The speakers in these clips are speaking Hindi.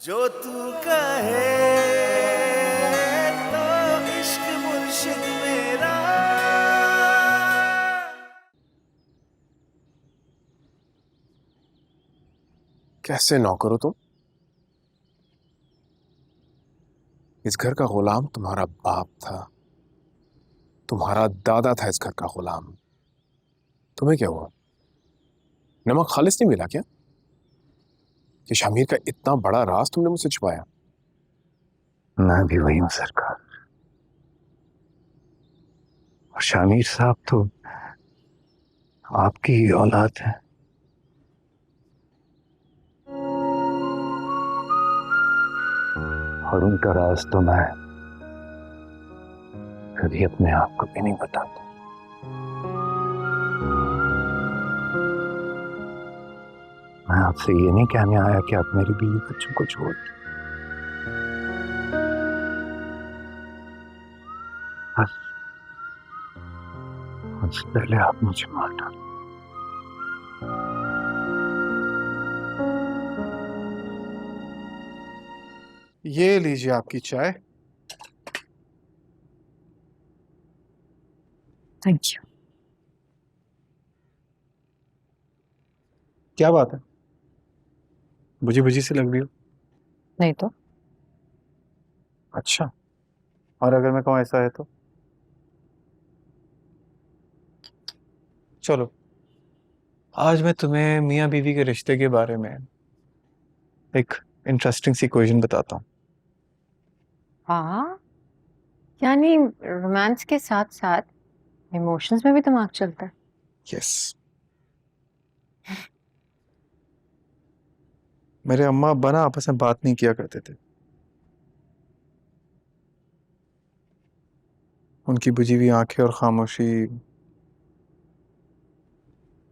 जो तू कहे तो इश्क मुर्शिद मेरा। कैसे नौकर हो तुम? इस घर का गुलाम तुम्हारा बाप था, तुम्हारा दादा था इस घर का गुलाम। तुम्हें क्या हुआ? नमक खालिस नहीं मिला क्या? कि शामिर का इतना बड़ा राज तुमने मुझसे छुपाया? मैं भी वही हूं सरकार, और शामिर साहब तो आपकी ही औलाद है। और उनका राज तो मैं कभी अपने आप को भी नहीं बताता। मैं आपसे ये नहीं कहने आया कि आप मेरी बीवी बच्चों को छोड़ दें। बस उससे पहले आप मुझे मार डालो। ये लीजिए आपकी चाय। Thank you. क्या बात है, बुझी बुझी सी लग रही हो। नहीं तो अच्छा, और अगर मैं कहूँ ऐसा है तो? चलो, आज मैं तुम्हें मियाँ बीवी के रिश्ते के बारे में एक इंटरेस्टिंग सी इक्वेशन बताता हूँ। हाँ, यानी रोमांस के साथ साथ इमोशंस में भी दिमाग चलता है। यस, मेरे अम्मा अब्बा ना आपस में बात नहीं किया करते थे। उनकी बुझी हुई आंखें और खामोशी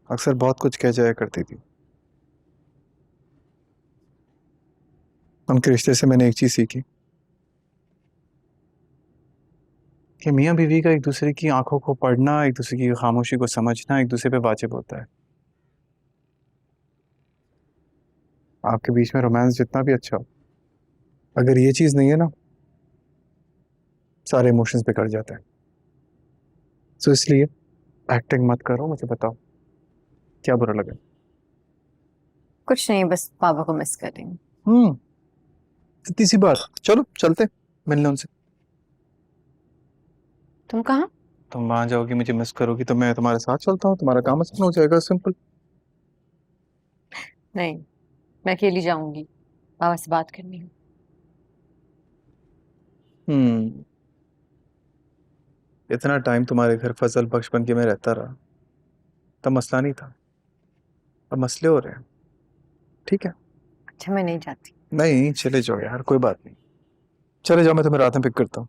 अक्सर बहुत कुछ कह जाया करती थी। उनके रिश्ते से मैंने एक चीज सीखी कि मियाँ बीवी का एक दूसरे की आंखों को पढ़ना, एक दूसरे की खामोशी को समझना एक दूसरे पे वाजिब होता है। आपके बीच में रोमांस जितना भी अच्छा हो, अगर ये चीज नहीं है ना, सारे इमोशंस बिगड़ जाते हैं। तो इसलिए एक्टिंग मत करो, मुझे बताओ क्या बुरा लगा? कुछ नहीं, बस पापा को मिस कर रही हूँ। इतनी सी बात, चलो चलते मिलने उनसे। तुम कहाँ? तुम वहां जाओगी, मुझे मिस करोगी तो मैं तुम्हारे साथ चलता हूँ, तुम्हारा काम आसान हो जाएगा, सिंपल। नहीं, मैं अकेली जाऊंगी, पापा से बात करनी है। हम्म इतना टाइम तुम्हारे घर फजल बख्श बन के मैं रहता रहा, तब मसला नहीं था, अब मसले हो रहे हैं। ठीक है, अच्छा, मैं नहीं जाती। नहीं चले जाओ यार, कोई बात नहीं, चले जाओ, मैं तुम्हें रात में पिक करता हूँ।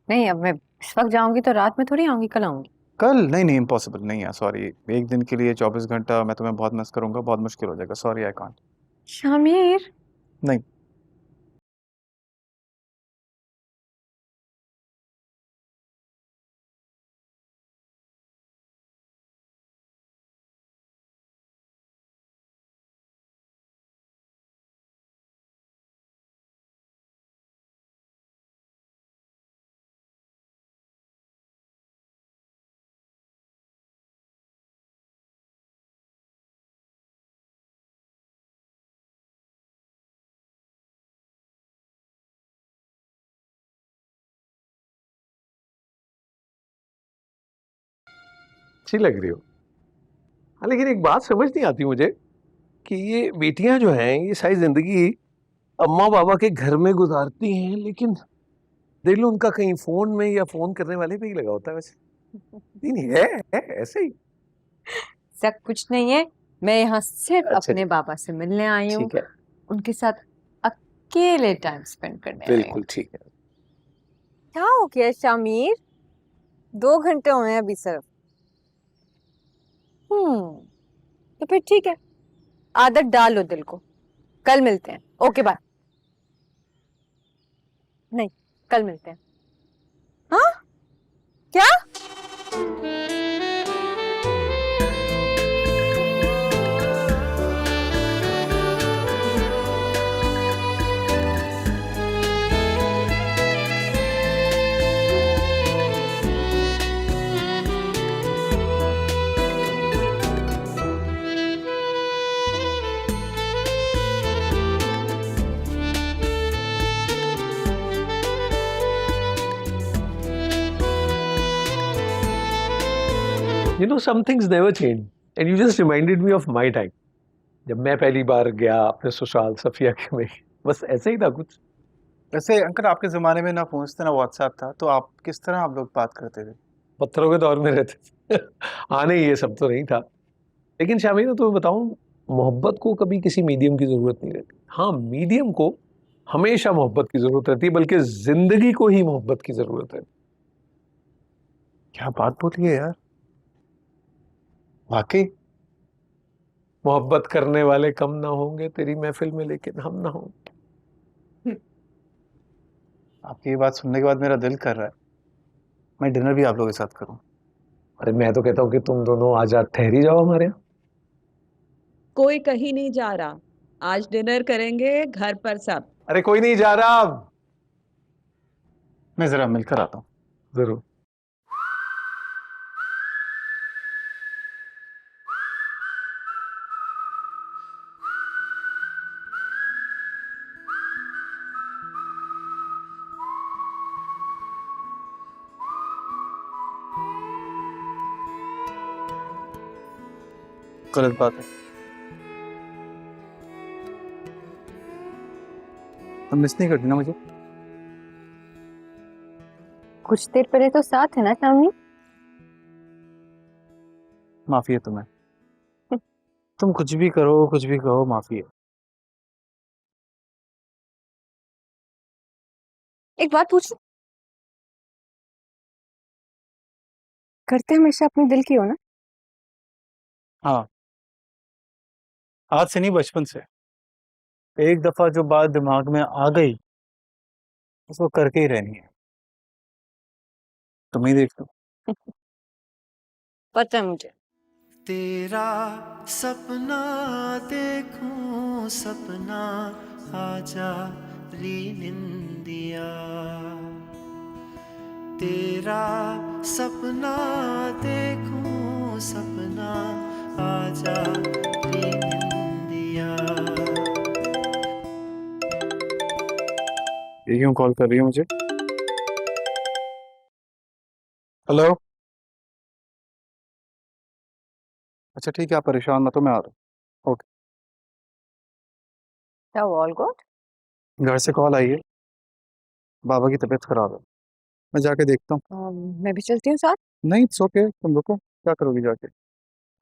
नहीं, अब मैं इस वक्त जाऊंगी तो रात में थोड़ी आऊंगी, कल आऊंगी। कल? नहीं नहीं, इम्पॉसिबल नहीं है, सॉरी। एक दिन के लिए 24 घंटा मैं तुम्हें बहुत मिस करूंगा, बहुत मुश्किल हो जाएगा, सॉरी आई कांट। शामिर। नहीं। अच्छी लग रही हो। हाँ, लेकिन एक बात समझ नहीं आती मुझे कि ये बेटियां जो हैं ये सारी जिंदगी अम्मा बाबा के घर में गुजारती हैं, लेकिन दिल उनका कहीं फोन में या फोन करने वाले पे ही लगा होता है। वैसे नहीं, नहीं है ऐसे ही। सब कुछ नहीं है, मैं यहाँ सिर्फ अच्छा अपने बाबा से मिलने आई हूँ, ठीक है, उनके साथ अकेले टाइम स्पेंड करने आई हूँ। बिल्कुल ठीक है। क्या हो गया शामिर? 2 घंटे हुए हैं अभी सिर्फ। तो फिर ठीक है, आदत डालो दिल को। कल मिलते हैं, ओके बाय। नहीं, कल मिलते हैं। हाँ? क्या? You know, some things never change. And you just reminded me of my time. जब मैं पहली बार गया अपने ससुराल सफिया के में, बस ऐसे ही था कुछ. वैसे अंकल आपके ज़माने में ना फ़ोन था ना व्हाट्सएप था, तो आप किस तरह आप लोग बात करते थे? पत्थरों के दौर में रहते थे. आने ये सब तो नहीं था. लेकिन शामी मैं तुम्हें बताऊं, मोहब्बत को कभी किसी मीडियम की ज़रूरत नहीं रहती. हाँ, मीडियम को हमेशा मोहब्बत की ज़रूरत रहती है, बल्कि ज़िंदगी को ही मोहब्बत की ज़रूरत है. क्या बात बोली है यार, वाकई. मोहब्बत करने वाले कम ना होंगे तेरी महफिल में, लेकिन हम ना होंगे. आपकी ये बात सुनने के बाद मेरा दिल कर रहा है मैं डिनर भी आप लोगों के साथ करूं. अरे मैं तो कहता हूँ कि तुम दोनों आज रात ठहरी जाओ हमारे यहाँ. कोई कहीं नहीं जा रहा, आज डिनर करेंगे घर पर सब. अरे कोई नहीं जा रहा अब. मैं जरा मिलकर आता हूँ. जरूर. गलत बात है. तुम मिस नहीं करती ना मुझे? कुछ देर पहले तो साथ है ना शामी. माफी है तुम्हें. तुम कुछ भी करो कुछ भी कहो, माफी है. एक बात पूछूं? करते हमेशा अपने दिल की हो ना? हाँ, आज से नहीं बचपन से. एक दफा जो बात दिमाग में आ गई उसको करके ही रहनी है. तुम ही देख लो. पता है मुझे. तेरा सपना देखूं सपना आजा री निंदिया. तेरा सपना देखूं सपना आजा री निंदिया. ये क्यों कॉल कर रही हो मुझे? हेलो. अच्छा ठीक है, आप परेशान मत हो, मैं आ रहा क्या ऑल गुड? हूँ. घर से कॉल आई है, बाबा की तबीयत खराब है. मैं जाके देखता हूँ. मैं भी चलती हूँ साथ. नहीं इट्स ओके, तुम रुको. क्या करोगी जाके?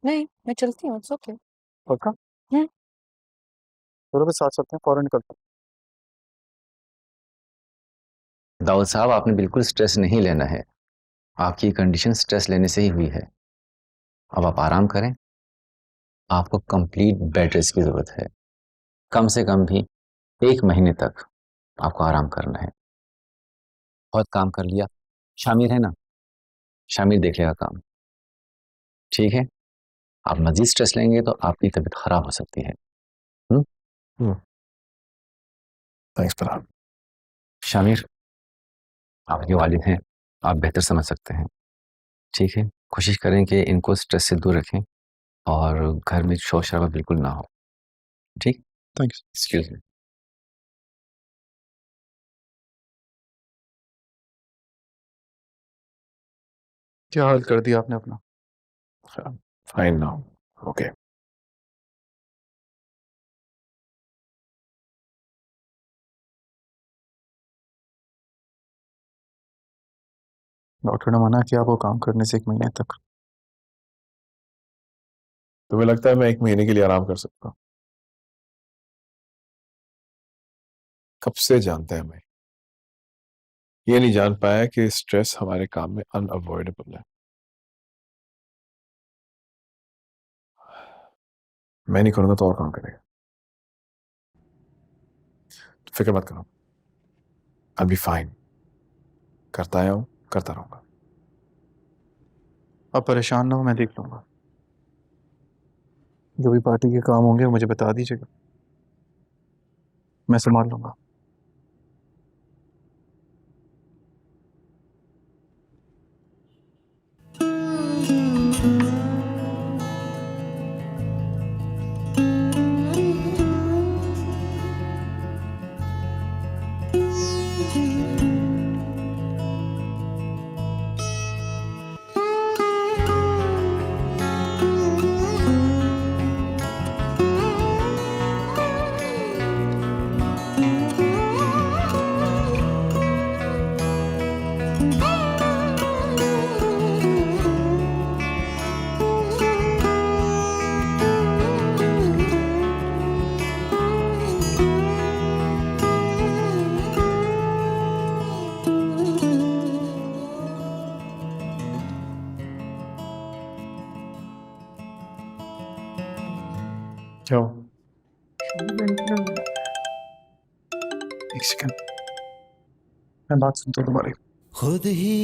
नहीं मैं चलती हूँ. ओके. पक्का? हम्म. चलो फिर साथ चलते हैं, फौरन निकलते हैं. दाऊद साहब, आपने बिल्कुल स्ट्रेस नहीं लेना है. आपकी कंडीशन स्ट्रेस लेने से ही हुई है. अब आप आराम करें. आपको कंप्लीट बेड रेस्ट की ज़रूरत है. कम से कम भी 1 महीने तक आपको आराम करना है. बहुत काम कर लिया. शामिर है ना, शामिर देख लेगा काम. ठीक है? आप मजीद स्ट्रेस लेंगे तो आपकी तबीयत खराब हो सकती है. थैंक्स फरहान. शामिर, आपके वालिद हैं, आप बेहतर समझ सकते हैं. ठीक है, कोशिश करें कि इनको स्ट्रेस से दूर रखें और घर में शोर शराबा बिल्कुल ना हो. ठीक? थैंक्स. Excuse me. क्या हाल कर दिया आपने अपना? Fine now. ओके. डॉक्टर ने मना किया आपको काम करने से 1 महीने तक. तुम्हें लगता है मैं 1 महीने के लिए आराम कर सकता हूँ? कब से जानते हैं हमें, ये नहीं जान पाया कि स्ट्रेस हमारे काम में अनअवॉइडेबल है. मैं नहीं करूंगा तो और कौन करेगा? फिक्र मत करो, I'll be fine. करता आया हूं, करता रहूंगा. आप परेशान ना हो, मैं देख लूंगा. जो भी पार्टी के काम होंगे मुझे बता दीजिएगा, मैं संभाल लूंगा. एक सेकंड, मैं बात सुनता हूँ तुम्हारी। खुद ही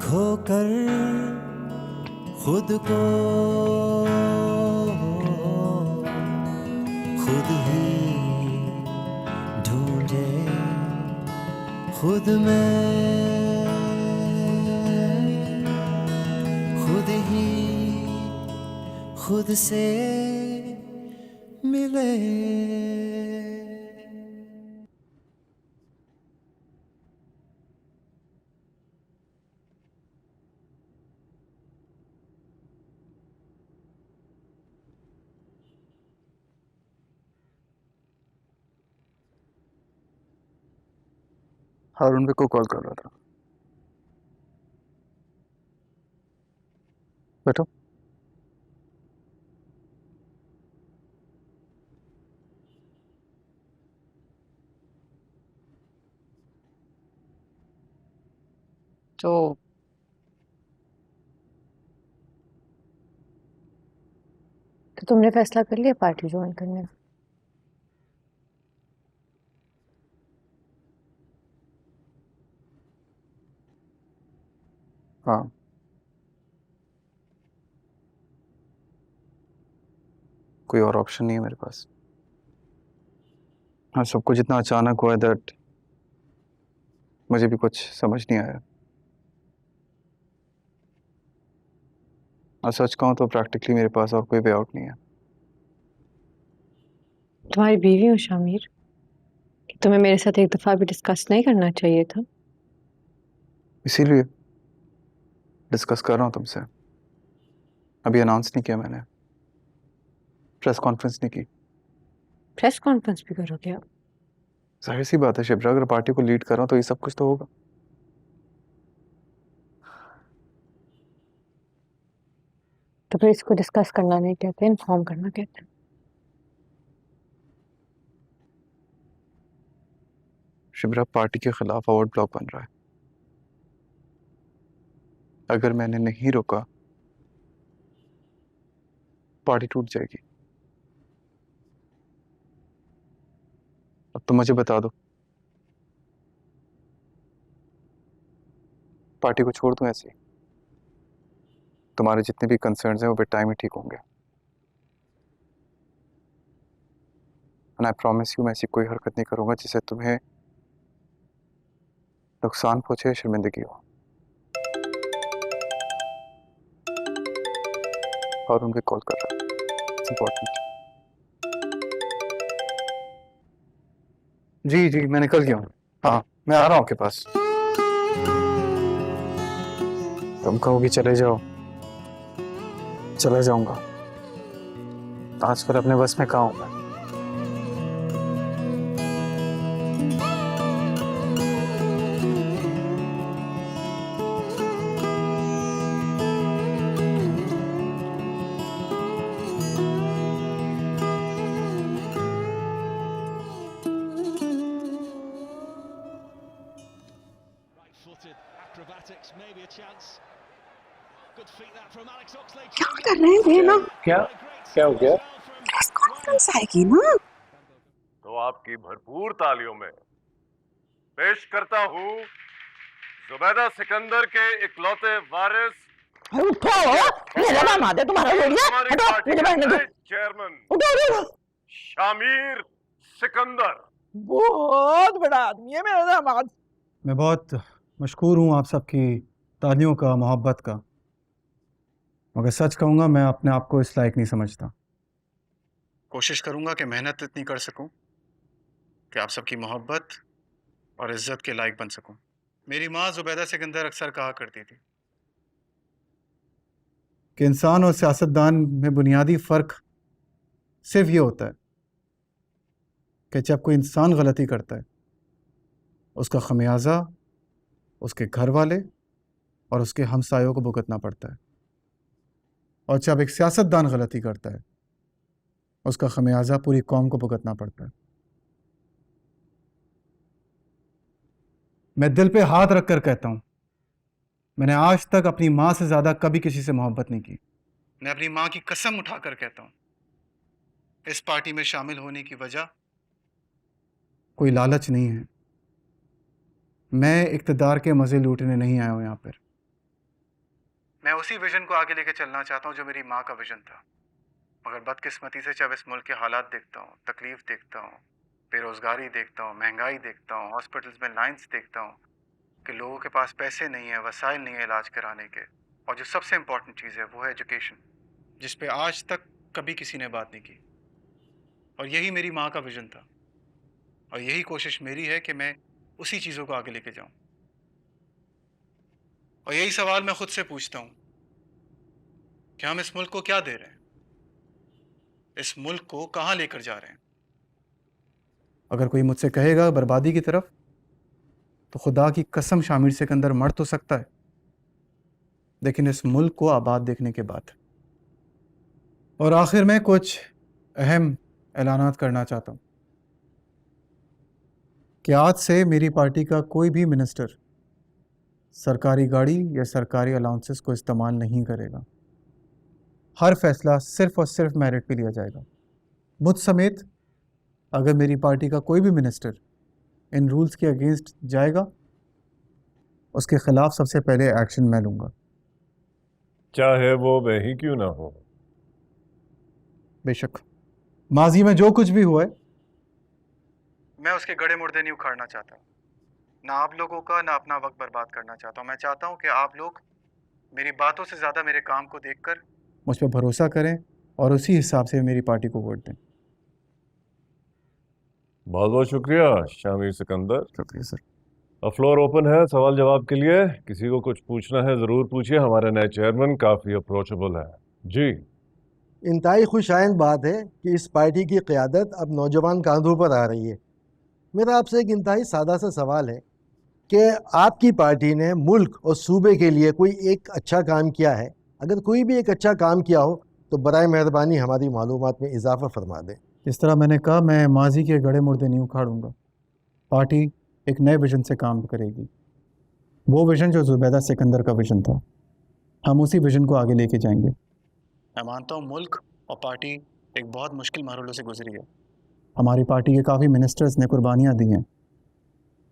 खोकर खुद को खुद ही ढूंढे खुद में खुद ही खुद से मिले। हारून को कॉल कर रहा था। बैठो। तो तुमने फैसला कर लिया पार्टी ज्वाइन करने का? हाँ, कोई और ऑप्शन नहीं है मेरे पास। हाँ, सब कुछ इतना अचानक हुआ दैट मुझे भी कुछ समझ नहीं आया। और सच कहूँ तो प्रैक्टिकली मेरे पास और कोई वे आउट नहीं है। तुम्हारी बीवी हूँ शामिर, कि तुम्हें मेरे साथ एक दफा भी डिस्कस नहीं करना चाहिए था? इसीलिए डिस्कस कर रहा हूँ तुमसे। अभी अनाउंस नहीं किया मैंने, प्रेस कॉन्फ्रेंस नहीं की। प्रेस कॉन्फ्रेंस भी करोगे आप? जाहिर सी बात है शिप्रा, अगर पार्टी को लीड कर रहा हूँ तो ये सब कुछ तो होगा। तो फिर इसको डिस्कस करना नहीं कहते, इन्फॉर्म करना कहते हैं। शिप्रा, पार्टी के खिलाफ आउट ब्लॉक बन रहा है। अगर मैंने नहीं रोका पार्टी टूट जाएगी। अब तो मुझे बता दो, पार्टी को छोड़ दूं ऐसे ही? तुम्हारे जितने भी कंसर्न्स हैं वो बेड टाइम ही ठीक होंगे। एंड आई प्रॉमिस यू, मैं ऐसी कोई हरकत नहीं करूंगा जिससे तुम्हें नुकसान पहुंचे या शर्मिंदगी हो। और उनके कॉल कर रहा है, इट्स इंपॉर्टेंट। जी जी, मैं निकल गया हूँ। हाँ, मैं आ रहा हूँ आपके पास। तुम कहोगी चले जाओ, चला जाऊंगा। आजकल अपने बस में कहाँ हूँ मैं। क्या कर रहे हैं ना? क्या क्या हो गया? प्रेस कॉन्फ्रेंस आएगी ना? तो आपकी भरपूर तालियों में पेश करता हूँ जुबैदा सिकंदर के इकलौते वारिस, उठो, मेरा दामाद है तुम्हारा लोड़िया। हमारी हटो, पार्टी मुझे के बैठने दो। नए चेयरमैन उठो उठो। शामिर सिकंदर। बहुत बड़ा आदमी है मेरा दामाद। मैं बहुत मशकूर हूँ आप सबकी तालियों का, मोहब्बत का, मगर सच कहूँगा मैं अपने आप को इस लायक नहीं समझता। कोशिश करूंगा कि मेहनत इतनी कर सकूं कि आप सबकी मोहब्बत और इज्जत के लायक बन सकूं। मेरी माँ जुबैदा सिकंदर अक्सर कहा करती थी कि इंसान और सियासतदान में बुनियादी फ़र्क सिर्फ ये होता है कि जब कोई इंसान गलती करता है उसका खमियाजा उसके घर वाले और उसके हमसायों को भुगतना पड़ता है, और जब एक सियासतदान गलती करता है उसका खमियाजा पूरी कौम को भुगतना पड़ता है। मैं दिल पे हाथ रखकर कहता हूँ, मैंने आज तक अपनी माँ से ज़्यादा कभी किसी से मोहब्बत नहीं की। मैं अपनी माँ की कसम उठाकर कहता हूँ, इस पार्टी में शामिल होने की वजह कोई लालच नहीं है। मैं इक़्तिदार के मज़े लूटने नहीं आया हूँ यहाँ पर। मैं उसी विजन को आगे लेके चलना चाहता हूँ जो मेरी माँ का विजन था। मगर बदकिस्मती से जब इस मुल्क के हालात देखता हूँ, तकलीफ देखता हूँ, बेरोज़गारी देखता हूँ, महंगाई देखता हूँ, हॉस्पिटल्स में लाइंस देखता हूँ कि लोगों के पास पैसे नहीं है, वसाइल नहीं है इलाज कराने के, और जो सबसे इम्पोर्टेंट चीज़ है वो है एजुकेशन, जिस पे आज तक कभी किसी ने बात नहीं की। और यही मेरी माँ का विजन था, और यही कोशिश मेरी है कि मैं उसी चीज़ों को आगे लेके जाऊँ। और यही सवाल मैं खुद से पूछता हूँ कि हम इस मुल्क को क्या दे रहे हैं, इस मुल्क को कहाँ लेकर जा रहे हैं। अगर कोई मुझसे कहेगा बर्बादी की तरफ, तो खुदा की कसम शामिर सिकंदर मर तो सकता है, लेकिन इस मुल्क को आबाद देखने के बाद। और आखिर में कुछ अहम ऐलानात करना चाहता हूँ कि आज से मेरी पार्टी का कोई भी मिनिस्टर सरकारी गाड़ी या सरकारी अलाउंसेस को इस्तेमाल नहीं करेगा। हर फैसला सिर्फ और सिर्फ मेरिट पे लिया जाएगा। मुझ समेत अगर मेरी पार्टी का कोई भी मिनिस्टर इन रूल्स के अगेंस्ट जाएगा, उसके खिलाफ सबसे पहले एक्शन मैं लूँगा, चाहे वो मैं ही क्यों ना हो। बेशक माजी में जो कुछ भी हुआ है, मैं उसके गड़े मुर्दे नहीं उखाड़ना चाहता। ना आप लोगों का, ना अपना वक्त बर्बाद करना चाहता हूँ। मैं चाहता हूँ कि आप लोग मेरी बातों से ज़्यादा मेरे काम को देखकर मुझ पर भरोसा करें और उसी हिसाब से मेरी पार्टी को वोट दें। बहुत बहुत शुक्रिया शामिर सिकंदर। शुक्रिया सर। अब फ्लोर ओपन है सवाल जवाब के लिए। किसी को कुछ पूछना है ज़रूर पूछिए। हमारे नए चेयरमैन काफ़ी अप्रोचेबल है। जी। इंतहाई खुशाइंद बात है कि इस पार्टी की क़यादत अब नौजवान कांधों पर आ रही है। मेरा आपसे एक इंतहाई सादा सा सवाल है कि आपकी पार्टी ने मुल्क और सूबे के लिए कोई एक अच्छा काम किया है? अगर कोई भी एक अच्छा काम किया हो तो बराए मेहरबानी हमारी मालूमात में इजाफा फरमा दें। इस तरह मैंने कहा, मैं माजी के गड़े मुर्दे नहीं उखाड़ूंगा। पार्टी एक नए विजन से काम करेगी, वो विजन जो जुबैदा सिकंदर का विजन था। हम उसी विजन को आगे लेके जाएंगे। मैं मानता हूँ मुल्क और पार्टी एक बहुत मुश्किल मरहलों से गुजरी है। हमारी पार्टी के काफ़ी मिनिस्टर्स ने कुर्बानियाँ दी हैं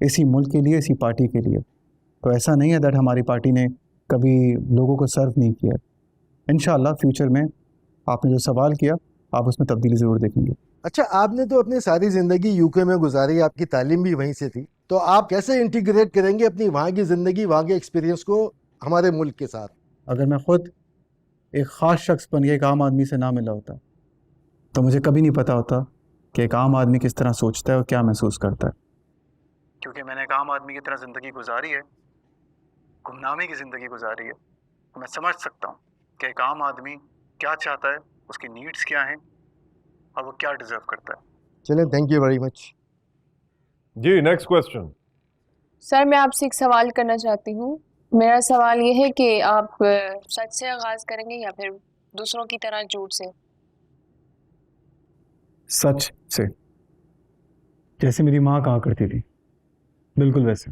इसी मुल्क के लिए, इसी पार्टी के लिए। तो ऐसा नहीं है दैट हमारी पार्टी ने कभी लोगों को सर्व नहीं किया। इंशाअल्लाह फ्यूचर में आपने जो सवाल किया, आप उसमें तब्दीली ज़रूर देखेंगे। अच्छा, आपने तो अपनी सारी ज़िंदगी यूके में गुजारी, आपकी तालीम भी वहीं से थी, तो आप कैसे इंटीग्रेट करेंगे अपनी वहाँ की ज़िंदगी, वहाँ के एक्सपीरियंस को हमारे मुल्क के साथ? अगर मैं ख़ुद एक ख़ास शख्स बन के एक आम आदमी से ना मिला होता तो मुझे कभी नहीं पता होता कि एक आम आदमी किस तरह सोचता है और क्या महसूस करता है। क्योंकि मैंने एक आम आदमी की तरह ज़िंदगी गुजारी है, गुमनामी की ज़िंदगी गुजारी है, तो मैं समझ सकता हूँ कि एक आम आदमी क्या चाहता है, उसकी नीड्स क्या हैं और वो क्या डिज़र्व करता है। चलें, थैंक यू वेरी मच। जी, नेक्स्ट क्वेश्चन। सर, मैं आपसे एक सवाल करना चाहती हूँ। मेरा सवाल ये है कि आप सच से आगाज़ करेंगे या फिर दूसरों की तरह झूठ से? सच से, जैसे मेरी माँ कहा करती थी, बिल्कुल वैसे।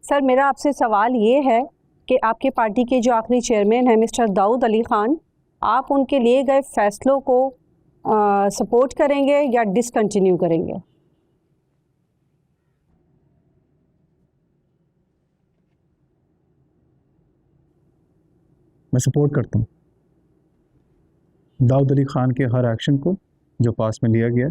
सर, मेरा आपसे सवाल ये है कि आपके पार्टी के जो आखिरी चेयरमैन हैं मिस्टर दाऊद अली खान, आप उनके लिए गए फैसलों को सपोर्ट करेंगे या डिसकंटिन्यू करेंगे? मैं सपोर्ट करता हूँ दाऊद अली खान के हर एक्शन को जो पास में लिया गया,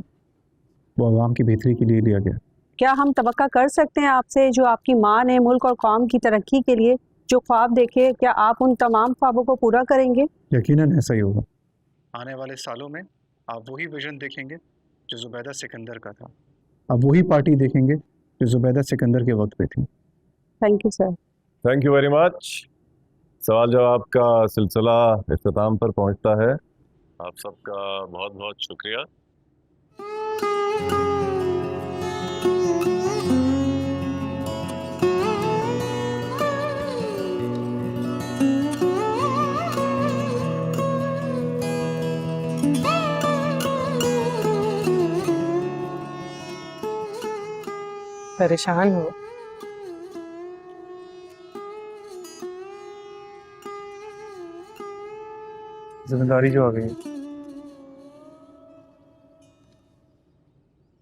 वो आवाम की बेहतरी के लिए लिया गया। क्या हम तवक्का कर सकते हैं आपसे, जो आपकी माँ ने मुल्क और कौम की तरक्की के लिए जो ख्वाब देखे, क्या आप उन तमाम ख्वाबों को पूरा करेंगे? यकीनन ऐसा ही होगा। आने वाले सालों में आप वही विजन देखेंगे जो जुबैदा सिकंदर का था। अब वही पार्टी देखेंगे जो जुबैदा सिकंदर के वक्त पे थी। Thank you sir. Thank you very much. सवाल जवाब का सिलसिला इख्तिताम पर पहुंचता है। आप सबका बहुत बहुत शुक्रिया। परेशान हो? जिम्मेदारी जो आ गई,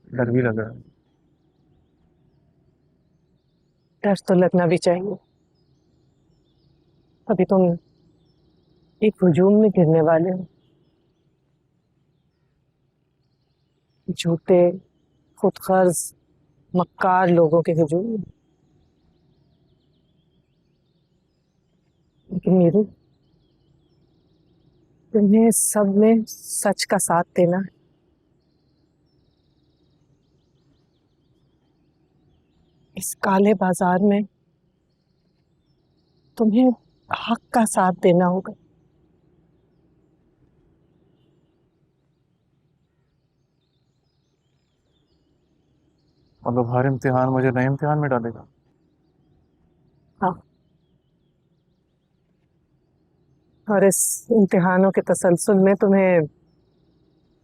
डर भी लग रहा है। डर तो लगना भी चाहिए। अभी तुम एक हुजूम में गिरने वाले हो, झूठे खुदगर्ज मक्कार लोगों के हुजूम में। लेकिन मेरे तुम्हें सब में सच का साथ देना है। इस काले बाजार में तुम्हें हक का साथ देना होगा। मतलब हर इम्तिहान मुझे नए इम्तिहान में डालेगा? हाँ, और इस इम्तिहानों के तसलसल में तुम्हें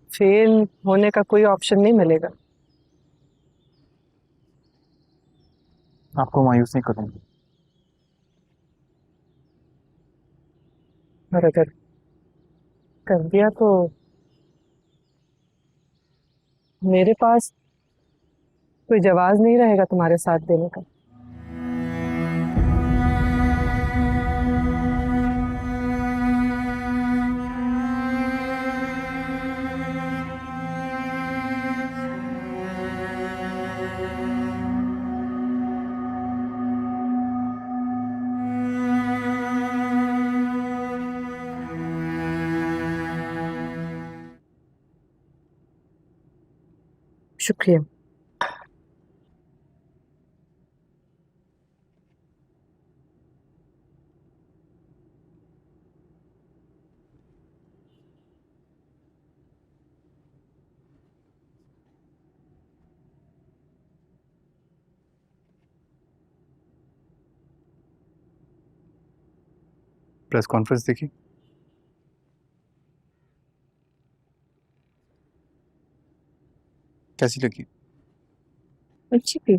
फेल होने का कोई ऑप्शन नहीं मिलेगा। आपको मायूस नहीं करूंगी। और अगर कर दिया तो मेरे पास कोई जवाब नहीं रहेगा तुम्हारे साथ देने का। शुक्रिया। प्रेस कॉन्फ्रेंस देखी? कैसी लगी? अच्छी थी।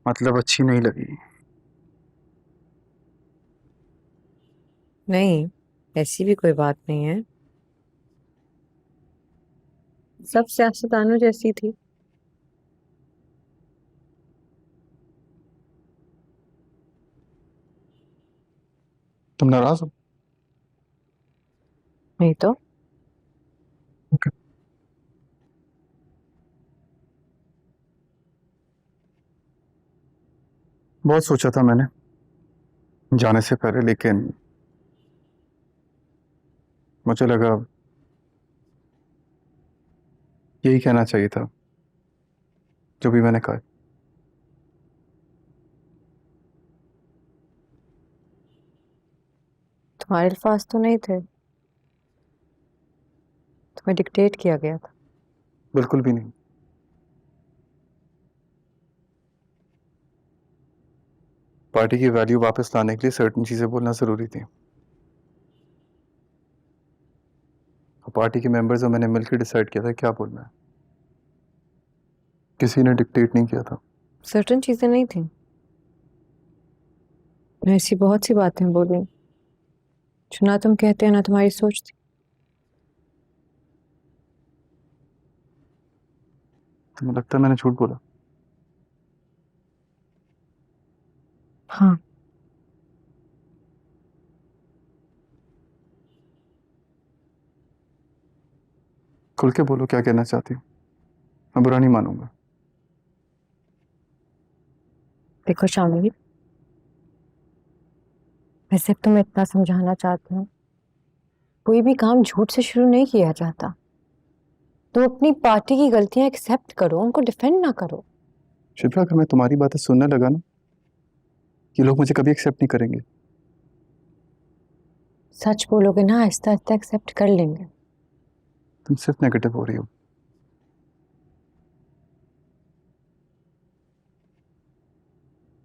मतलब अच्छी नहीं लगी? नहीं, ऐसी भी कोई बात नहीं है, सब सियासतदानों जैसी थी। तुम नाराज हो? नहीं तो। बहुत सोचा था मैंने जाने से पहले, लेकिन मुझे लगा यही कहना चाहिए था जो भी मैंने कहा। तुम्हारे अल्फाज तो नहीं थे, तुम्हें डिक्टेट किया गया था। बिल्कुल भी नहीं। पार्टी की वैल्यू वापस लाने के लिए सर्टेन चीजें बोलना जरूरी थी। पार्टी के मेंबर्स और मैंने मिलकर डिसाइड किया था क्या बोलना है। किसी ने डिक्टेट नहीं किया था। सर्टेन चीजें नहीं थी, मैं ऐसी बहुत सी बातें बोली जो ना तुम कहते हैं ना तुम्हारी सोच थी। तुम्हें लगता है मैंने झूठ बोला? हाँ, खुल के बोलो क्या कहना चाहती हो, मैं बुरा नहीं मानूंगा। देखो शामिल, मैं सिर्फ तुम्हें इतना समझाना चाहती हूँ, कोई भी काम झूठ से शुरू नहीं किया जाता। तुम अपनी पार्टी की गलतियां एक्सेप्ट करो, उनको डिफेंड ना करो। शिल्पा, अगर मैं तुम्हारी बातें सुनने लगा ना, ये लोग मुझे कभी एक्सेप्ट नहीं करेंगे। सच बोलोगे ना, आहिस्ता आहिस्ता एक्सेप्ट कर लेंगे। तुम सिर्फ नेगेटिव हो रही हो।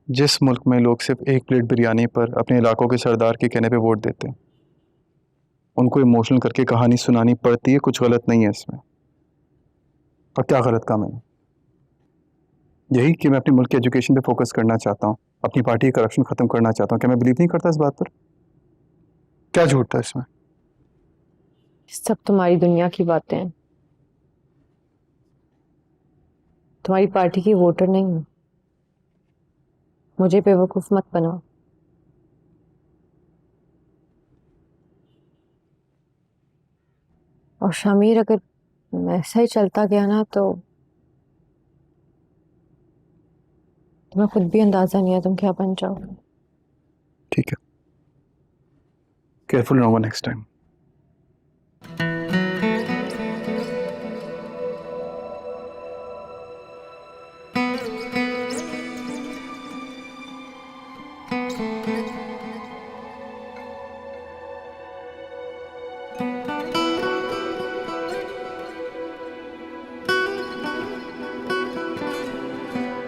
जिस मुल्क में लोग सिर्फ एक प्लेट बिरयानी पर अपने इलाकों के सरदार के कहने पे वोट देते हैं, उनको इमोशनल करके कहानी सुनानी पड़ती है, कुछ गलत नहीं है इसमें। और क्या गलत काम है? यही कि मैं अपने मुल्क की एजुकेशन पे फोकस करना चाहता हूँ, अपनी पार्टी का करप्शन खत्म करना चाहता हूँ। क्या मैं बिलीव नहीं करता इस बात पर? क्या झूठ था इसमें? सब तुम्हारी दुनिया की बातें हैं। तुम्हारी पार्टी की वोटर नहीं हूँ। मुझे बेवकूफ मत बनाओ। और शामिर, अगर ऐसा ही चलता गया ना तो तुम्हें खुद भी अंदाजा नहीं है तुम क्या बन जाओगे। ठीक है, केयरफुल रहूंगा नेक्स्ट टाइम।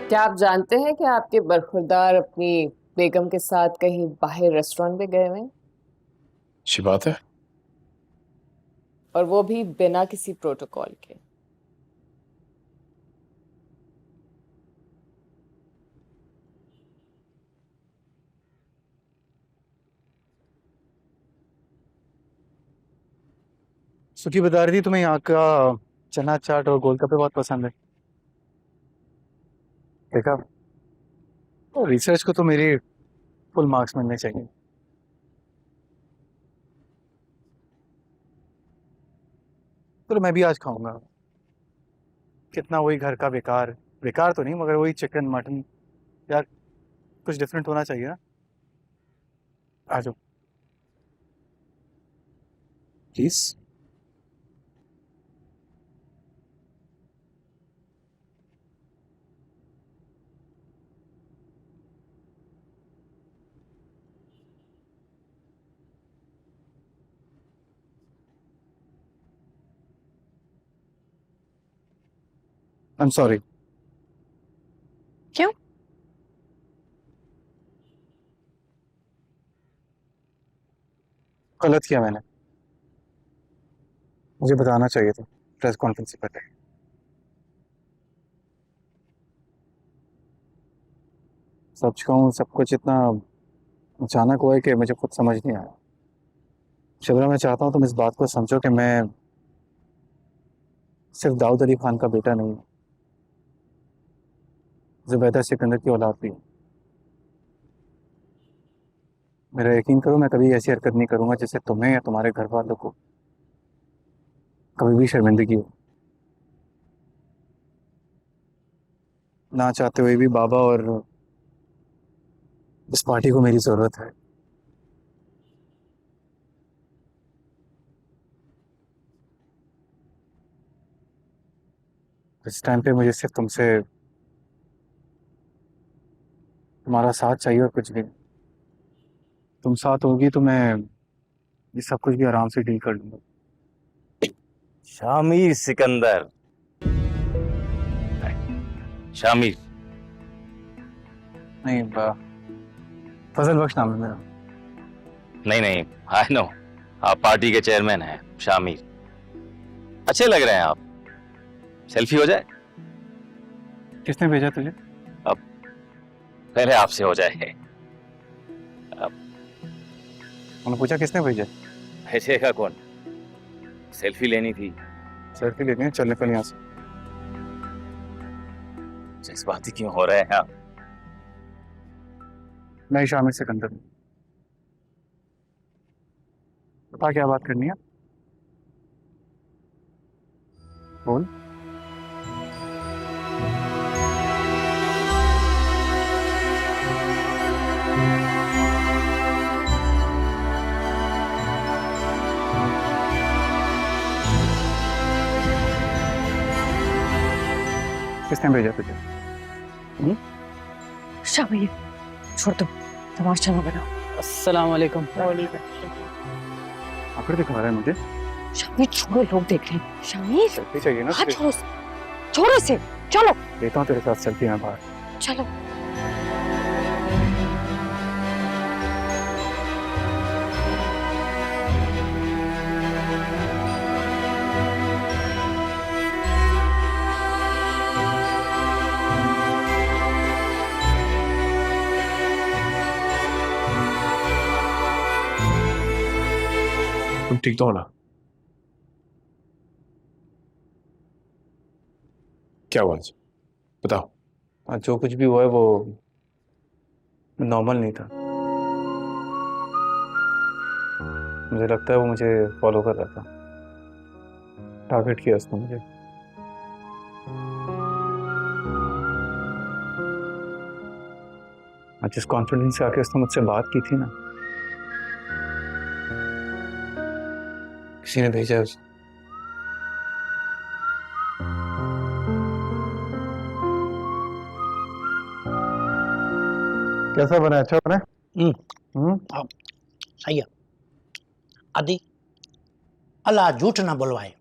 क्या आप जानते हैं कि आपके बरखुरदार अपनी बेगम के साथ कहीं बाहर रेस्टोरेंट पे गए हुए हैं? अच्छी बात है। और वो भी बिना किसी प्रोटोकॉल के। सुखी बता रही थी तुम्हें यहाँ का चना चाट और गोलगप्पे बहुत पसंद है। देखा, रिसर्च को तो मेरी फुल मार्क्स मिलने चाहिए। तो मैं भी आज खाऊंगा। कितना वही घर का बेकार बेकार तो नहीं, मगर वही चिकन मटन। यार कुछ डिफरेंट होना चाहिए ना। आ जाओ प्लीज। I am sorry. क्यों? गलत किया मैंने, मुझे बताना चाहिए था प्रेस कॉन्फ्रेंस से पहले। सच कहूँ सब कुछ इतना अचानक हुआ है कि मुझे खुद समझ नहीं आया। शबरा, मैं चाहता हूँ तुम इस बात को समझो कि मैं सिर्फ दाऊद अली खान का बेटा नहीं हूँ, जुबैदा सिकंदर की औलाद भी हूँ। मेरा यकीन करो, मैं कभी ऐसी हरकत नहीं करूंगा जिससे तुम्हें या तुम्हारे घर वालों को कभी भी शर्मिंदगी हो। ना चाहते हुए भी बाबा और इस पार्टी को मेरी जरूरत है। इस टाइम पे मुझे सिर्फ तुमसे तुम्हारा साथ चाहिए और कुछ भी नहीं। तुम साथ होगी तो मैं ये सब कुछ भी आराम से डील कर लूंगा। शामिर सिकंदर। शामिर नहीं, फजल बख्श नाम है मेरा। नहीं नहीं, आई नो, आप पार्टी के चेयरमैन हैं शामिर। अच्छे लग रहे हैं आप। सेल्फी हो जाए? किसने भेजा तुझे? अब पहले आपसे हो जाए। उन्होंने पूछा किसने भेजा? भेजेगा कौन? सेल्फी लेनी थी। सेल्फी लेनी है, चलने पर यहाँ से। जज्बाती क्यों हो रहे हैं आप? मैं शामिर सिकंदर हूँ। बता क्या बात करनी है? बोल। किसने भेजा तुझे? शामिर, छोड़ दो, तमाशा ना बनाओ। अस्सलाम वालेकुम। आखिर दिखा रहा है मुझे। शामिर छोड़ो, लोग देख रहे हैं। शामिर सेल्फी चाहिए ना? हाथ छोड़ो, छोड़ो इसे। चलो देता हूँ तेरे साथ सेल्फी में बाहर। चलो। तुम ठीक तो हो ना? क्या हुआ आज? बताओ। जो कुछ भी हुआ है वो नॉर्मल नहीं था। मुझे लगता है वो मुझे फॉलो कर रहा था, टारगेट किया उसने मुझे। आज जिस कॉन्फिडेंस से आके उसने मुझसे बात की थी ना, किसी ने भेजा है उसे। कैसा बना? अच्छा बना? सही है। आदि अल्लाह झूठ ना बुलवाए,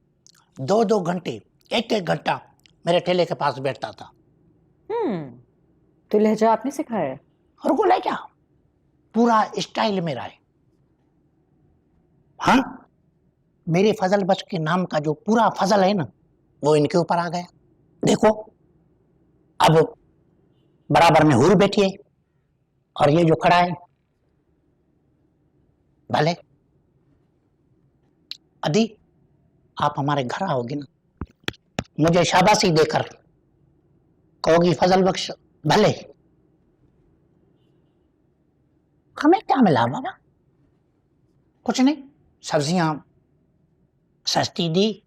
2-2 घंटे 1-1 घंटा मेरे ठेले के पास बैठता था। तो लहजा आपने सिखाया है? और को ले क्या, पूरा स्टाइल मेरा है। हाँ, मेरे फजल बख्श के नाम का जो पूरा फजल है ना, वो इनके ऊपर आ गया। देखो अब बराबर में हुर बैठी है और ये जो खड़ा है भले। अदी आप हमारे घर आओगे ना, मुझे शाबाशी देकर कहोगी फजल बख्श भले। हमें क्या मिला बाबा? कुछ नहीं, सब्जियां सस्ती दी,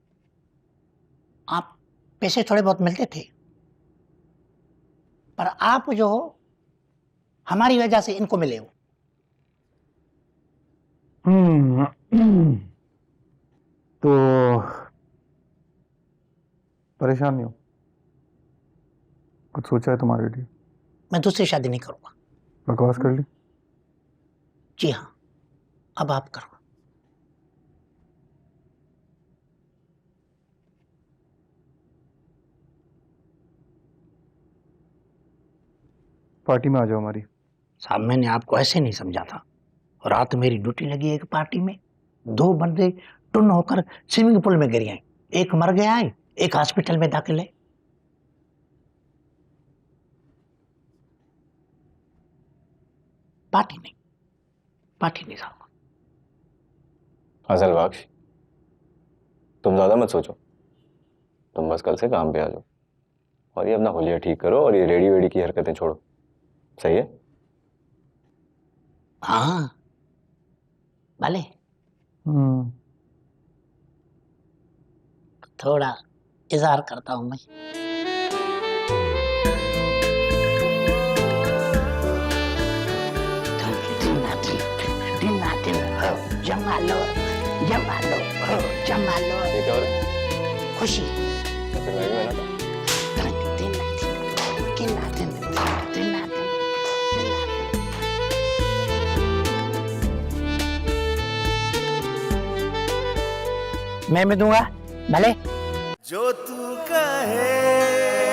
आप पैसे थोड़े बहुत मिलते थे, पर आप जो हो हमारी वजह से इनको मिले हो। तो परेशान नहीं हो? कुछ सोचा है तुम्हारे लिए? मैं दूसरी शादी नहीं करूंगा। बकवास कर ली? जी हाँ, अब आप करो। पार्टी में आ जाओ हमारी। साहब मैंने आपको ऐसे नहीं समझा था। रात मेरी ड्यूटी लगी एक पार्टी में, 2 बंदे टुन होकर स्विमिंग पूल में गिर गए, एक मर गया है, एक हॉस्पिटल में दाखिल है। पार्टी नहीं साहब। फजल बख्श, तुम ज्यादा मत सोचो, तुम बस कल से काम पे आ जाओ और ये अपना हुलिया ठीक करो और ये रेडी वेडी की हरकतें छोड़ो। सही है? हाँ भले। थोड़ा इजहार करता हूं मैं। जमा लो ये क्या हो रहा है? खुशी। फिर मैं भी बना था। मैं दूंगा भले। जो तू कहे